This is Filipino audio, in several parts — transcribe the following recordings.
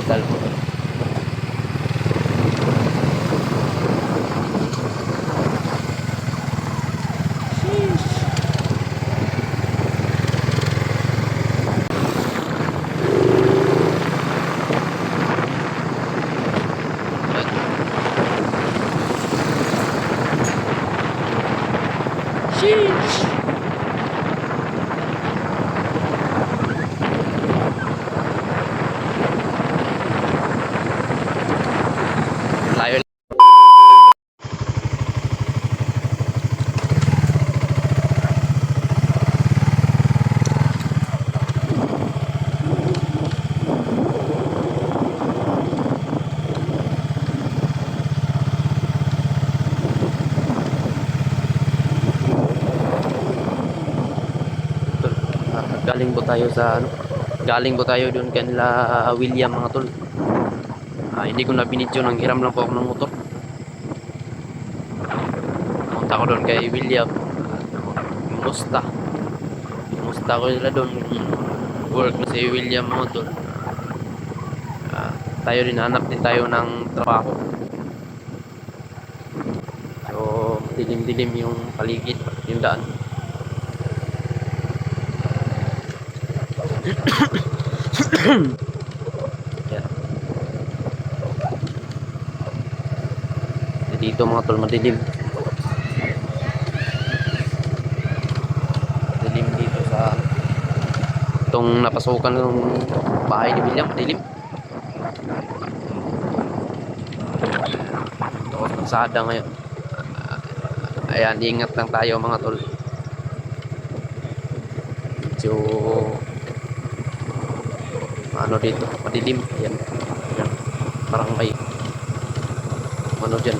illegal mo. Sheesh! Layo. Galing po tayo sa ano? Galing po tayo doon kanila William mga tol. Hindi ko na binidyo, nang hiram lang po ako ng motor. Punta ko doon kay William. Kumusta? Kumusta ko nila doon? Work na si William mga tol. Tayo din, hanap din tayo ng trabaho. So, dilim-dilim yung paligid, yung daan. Yan. Dito mga tol, madilim. Dilim dito sa itong napasukan ng bahay ni William, madilim. Ito, kalsada ngayon. Ayan, ingat lang tayo mga tol. So, ano dito, madilim. Yan. Yan. Parang may ano dyan.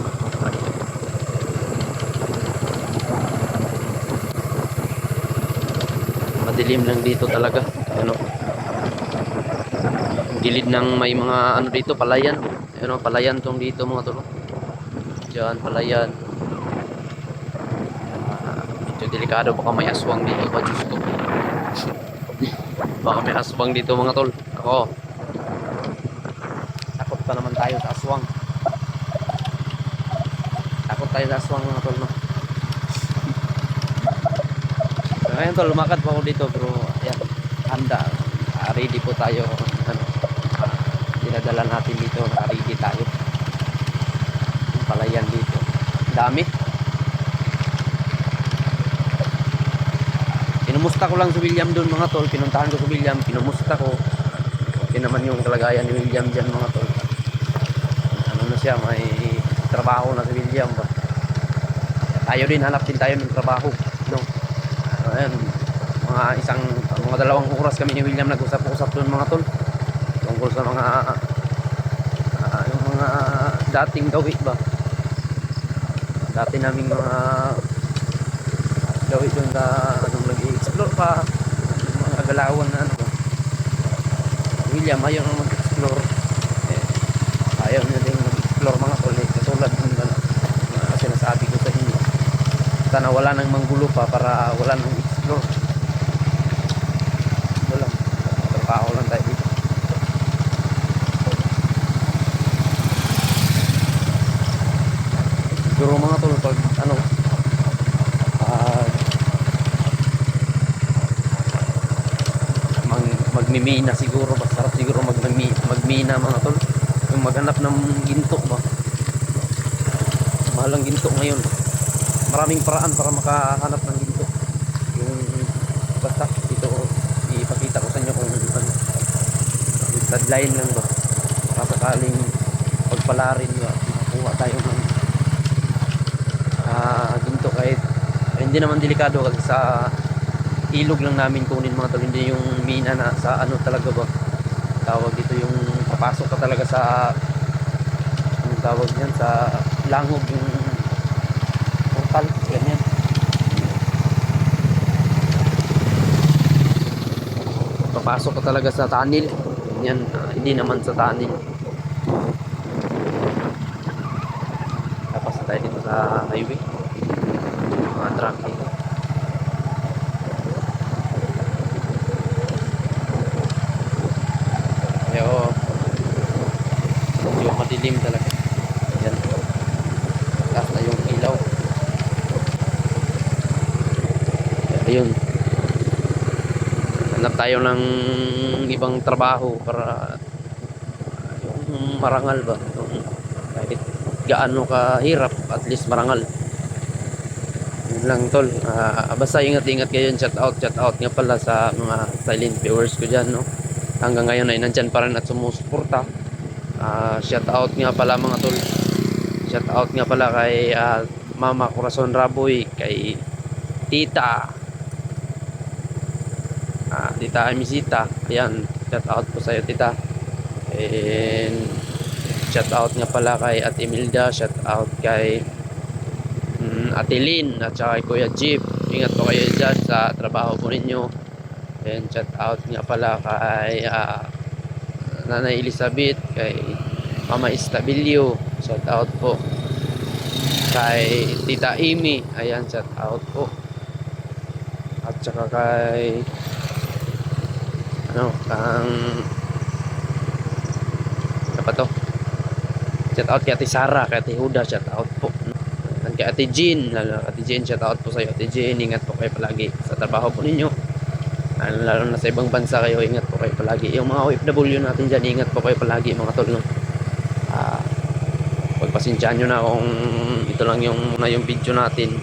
Madilim lang dito talaga. Ano, gilid ng may mga ano dito, palayan. Ano, palayan tong dito mga tol. Diyan, palayan. Medyo delikado, baka may aswang dito pa, Diyos ko. Baka may aswang dito mga tol. Ako, takot pa naman tayo sa aswang. Takot tayo sa aswang mga tol, no? Ngayon tol, lumakad po ako dito, pero ayan, handa. Ready po tayo. Ano, dinadala natin dito, ready tayo. Yung palayan dito, dami. Pinumusta ko lang si William doon mga tol. Pinuntahan ko si William, pinumusta ko. Okay naman yung kalagayan ni William dyan mga tol. Ano na siya, may trabaho na si William ba. Tayo din, hanap din tayo ng trabaho, no? Ayan, mga 2 oras kami ni William nag-usap-usap doon mga tol. Tungkol sa mga yung mga dating gawi ba. Dati naming mga gawi doon sa anong nag-i-explore pa, mga galawan na ano ba. William ayaw na mag-explore, ayaw niya din mag-explore mga tol, katulad ng sinasabi ko sa inyo, sana wala nang manggulo pa para wala nang explore. Wala, trabaho lang tayo dito. Siguro mga tol, pag ano, magmimina siguro ba, sarap siguro magmina mga tol, yung maghanap ng ginto ba. Mahal ang ginto ngayon, maraming paraan para makahanap ng ginto. Yung basta ito, ipakita ko sa inyo kung ano, deadline lang ba, sakaling pagpalarin ba, makuha tayo ng ginto. Kahit hindi naman delikado kasi sa ilog lang namin kunin mga tol, hindi yung mina na sa ano talaga ba tawag dito, yung papasok ka talaga sa ang tawag niyan, sa langog, yung portal, ganyan. Papasok ka talaga sa tunnel yan, hindi naman sa tunnel. Tapos tayo dito sa highway, mga truck dito. madilim talaga. Yan. Taas na yung ilaw. Ayun. Hanap tayo ng ibang trabaho para yung marangal ba. Yung kahit gaano kahirap, at least marangal. Yun lang tol. Basta ingat-ingat kayo. Shout out nga pala sa mga silent viewers ko dyan, no. Hanggang ngayon ay nandyan pa rin at sumusuporta. Shout out nga pala mga tol. Shout out nga pala kay Mama Corazon Raboy, kay Tita Tita Amisita. Ayan, shout out po sa iyo, Tita. And shout out nga pala kay Ate Imelda, shout out kay Ate Lynn at saka kay Kuya Jeep. Ingat po kayo dyan sa trabaho po ninyo. And shout out nga pala kay Nanay Elizabeth, kay Mama Estabilio, shout out po kay Tita Amy, ayan, shout out po. At saka kay apa to, shout out kay Ate Sara, kay Ate Huda, shout out po. At kay Ate Jean, Ate Jean, shout out po sa iyo, Ate Jean. Ingat po kayo palagi sa trabaho po ninyo, lalo na sa ibang bansa kayo. Ingat po kayo palagi. Yung mga OFW natin dyan, ingat po kayo palagi mga tol, no? Pagpasensyaan nyo na kung ito lang yung video natin.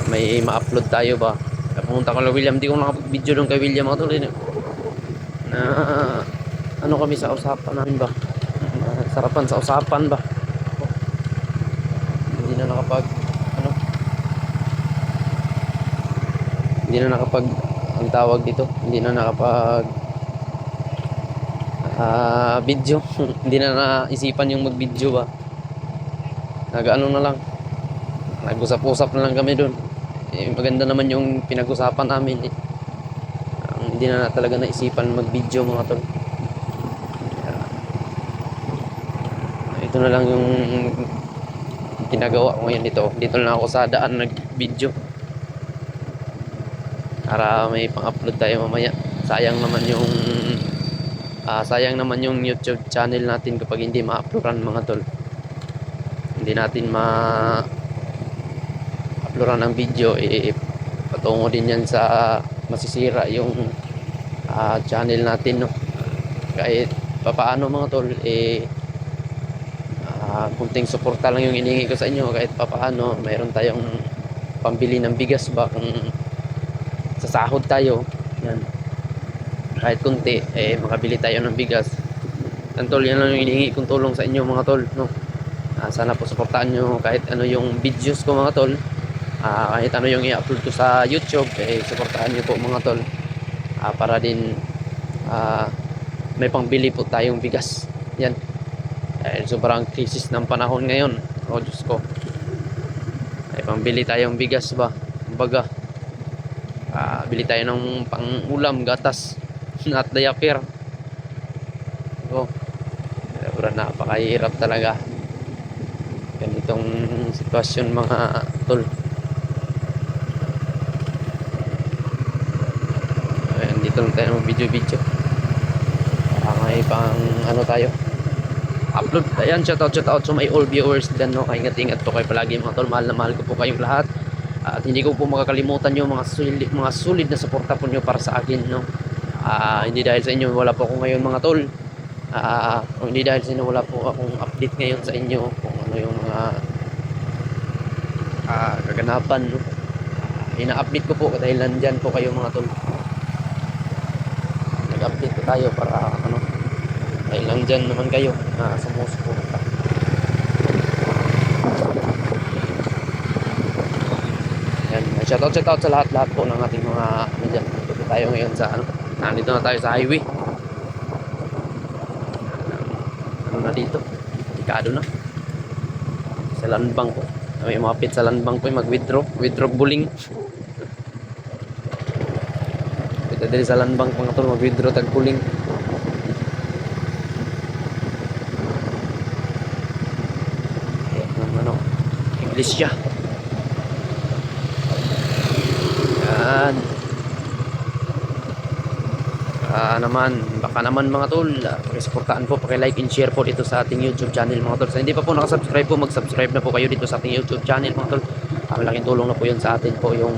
May ma-upload tayo ba. Pumunta ko lang William, di ko nakapag-video doon kay William mga tol, na ano kami sa usapan namin ba, sarapan sa usapan ba. Hindi na nakapag ang tawag dito, hindi na nakapag video. Hindi na naisipan yung mag video ba, nag-ano na lang, nag-usap-usap na lang kami doon. Maganda naman yung pinag-usapan namin hindi na talaga naisipan mag video mga tol. Ito na lang yung ginagawa ko ngayon. Dito na ako sa daan nag video para may pang-upload tayo mamaya. Sayang naman yung YouTube channel natin kapag hindi ma-uploadan mga tol. Hindi natin uploadan ng video, patungo din yan sa masisira yung channel natin, no. Kahit papaano mga tol, kunting suporta lang yung inihingi ko sa inyo. Kahit papaano mayroon tayong pambili ng bigas ba, kung sasahod tayo yan, kahit kunti, makabili tayo ng bigas. Yan tol, yan lang yung inihingi kong tulong sa inyo mga tol, no. Sana po suportahan nyo kahit ano yung videos ko mga tol. Kahit ano yung i-upload ko sa YouTube, suportahan nyo po mga tol, para din may pangbili po tayong bigas. Yan, dahil sobrang krisis ng panahon ngayon. O Diyos ko, may pangbili tayong bigas ba, kumbaga bili tayo ng pang-ulam, gatas at diaper. So napakahirap talaga ganitong sitwasyon mga tol. Dito lang tayo ng video may pang ano tayo upload. Ayan, shout out so may all viewers din, no. Ingat po kayo palagi mga tol. Mahal na mahal ko po kayong lahat, at hindi ko po makakalimutan yung mga solid na suporta po nyo para sa akin, no. Hindi dahil sa inyo wala po ako ngayon mga tol. Kung hindi dahil sa inyo wala po akong update ngayon sa inyo kung ano yung mga kaganapan, no. Ina-update ko po dahil nandyan po kayo mga tol. Nag-update po tayo para ano, dahil lang dyan naman kayo sumusuporta. Yan, shout out sa lahat po ng ating mga dyan. Dito tayo ngayon sa nandito na tayo sa highway. Ano na dito, delikado na sa landbang po. May mapit sa landbang po, mag-withdraw buling. Ito din sa landbang mga tol, mag-withdraw tag buling. Iglesia. Yan. baka naman mga tol, pakisuportaan po, paki-like and share po dito sa ating YouTube channel mga tol. Sa hindi pa po nakasubscribe po, mag-subscribe na po kayo dito sa ating YouTube channel mga tol. Malaking tulong na po yun sa atin po yung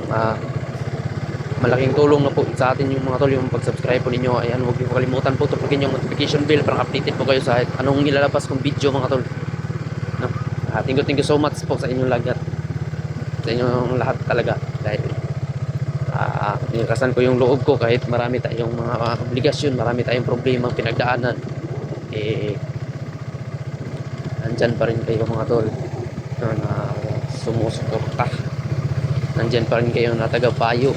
malaking tulong na po sa atin yung mga tol, yung pag-subscribe po ninyo. Ayan, huwag niyo kalimutan po tupukin yung notification bell para updated po kayo sa anong ilalabas kong video mga tol. No? Thank you so much po sa inyong lahat. Sa inyong lahat talaga. Dahil nilakasan ko yung loob ko kahit marami tayong mga obligasyon, marami tayong problema pinagdaanan. Nandyan pa rin kayo mga tol na sumusuporta. Nandyan pa rin kayo na tagapayo.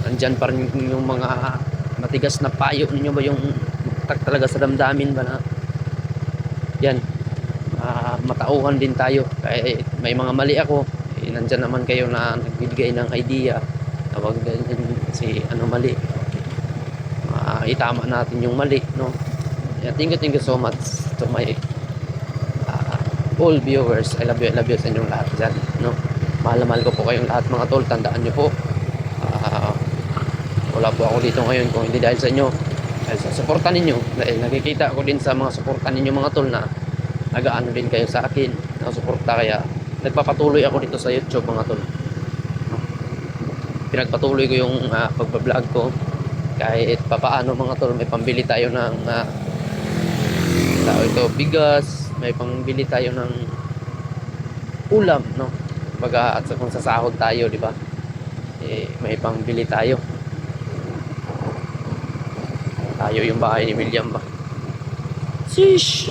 Nandyan pa rin yung mga matigas na payo ninyo ba, yung talaga sa damdamin ba na yan, matauhan din tayo kahit may mga mali ako. Nandyan naman kayo na nagbibigay ng idea na wag ganyan si mali, itama natin yung mali, no? Thank you so much to my all viewers. I love you sa inyong lahat dyan, no? Mahal ko po kayong lahat mga tol. Tandaan nyo po, wala po ako dito ngayon kung hindi dahil sa inyo, dahil sa suporta ninyo. Dahil nakikita ko din sa mga suporta ninyo mga tol na nagaano din kayo sa akin na suporta, kaya nagpapatuloy ako dito sa YouTube mga tol. Pinagpatuloy ko yung pagbablog ko kahit papaano mga tol. May pambili tayo ng bigas, may pambili tayo ng ulam, no? Baga at kung sasahod tayo, di ba? May pambili tayo. Tayo yung bahay ni William ba? Sheesh!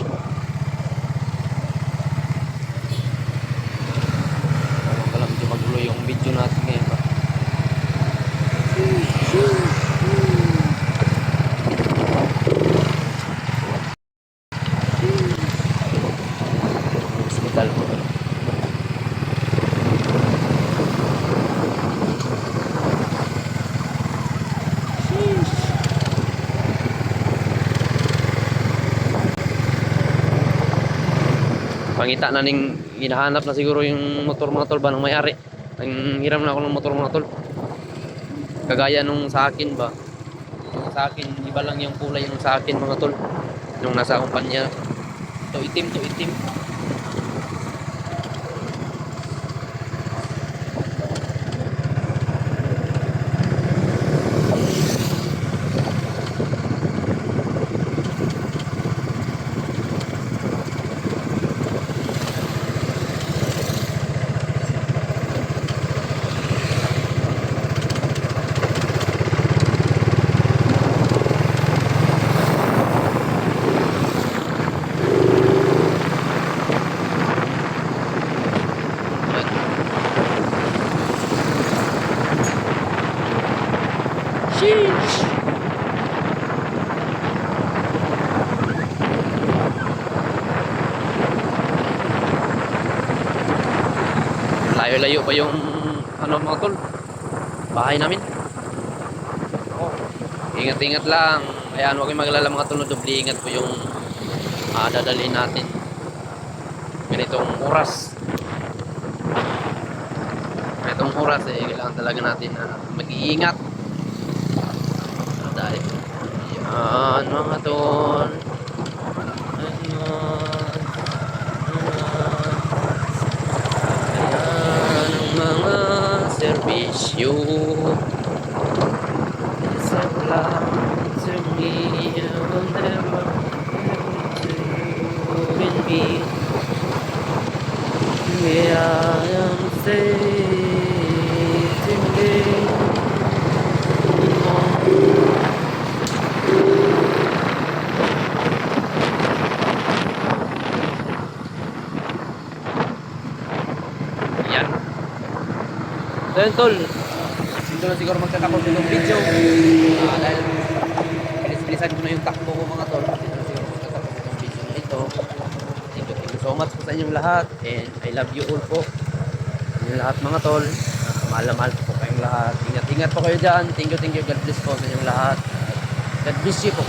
Alam ko magulo yung video natin ngayon ba? Hospital mo. Pangita na ning hinahanap na siguro yung motor mga tol ba ng may-ari. Ang hiram na ako ng motor mga tol. Kagaya nung sa akin ba. Yung sa akin, iba lang yung kulay nung sa akin mga tol. Nung nasa kumpanya. To itim. Sheesh! Layo-layo pa yung mga tol, bahay namin. Ingat-ingat lang. Ayan, huwag kayong maglala mga tol, doble ingat po yung dadalhin natin ganitong oras. Kailangan talaga natin mag-iingat. Dahil yan mga tol, ayan ang mga servisyo. It's a plan to me, I will never with me. Here I am sitting there. Yan. So yun tol, dito na siguro magtatapos yung video. Dahil bilis-bilisan ko na yung takbo ko mga tol. Dito na siguro magtatapos yung video na ito. Thank you so much po sa inyong lahat. And I love you all po. Inyong lahat mga tol. Mahal po kayong lahat. Ingat po kayo dyan. Thank you. God bless po sa inyong lahat. God bless you po.